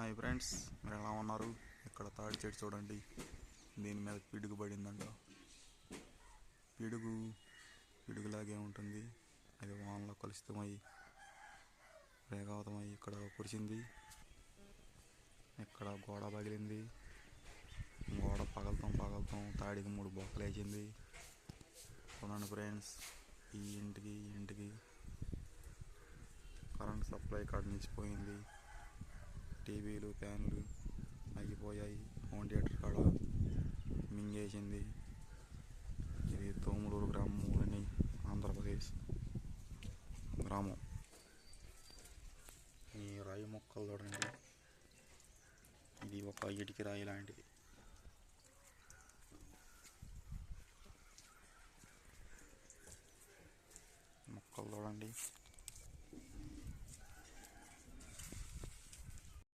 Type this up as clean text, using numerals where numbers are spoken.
Hi friends, మీరు ఎలా ఉన్నారు? ఇక్కడ తాడి చెట్టు చూడండి, దీని మీద పిడుగు పడిందంట. పిడుగులాగే ఉంటుంది, అది వానలో కలుషితమై రేగావతమై ఇక్కడ కురిసింది. ఇక్కడ గోడ పగిలింది, గోడ పగలతాం తాడికి 3 బొక్కలు వేసింది. చూడండి ఫ్రెండ్స్, ఈ ఇంటికి కరెంట్ సప్లై కాడ నిలిచిపోయింది. టీవీలు ఫ్యాన్లు ఆగిపోయాయి. హోమ్ థియేటర్ కాడ మింగేసింది. ఇది తోములూరు గ్రామంలోని ఆంధ్రప్రదేశ్ గ్రామం. ఈ రాయి మొక్కలు చూడండి, ఇది ఒక ఇటుక రాయి లాంటిది. మొక్కలు చూడండి.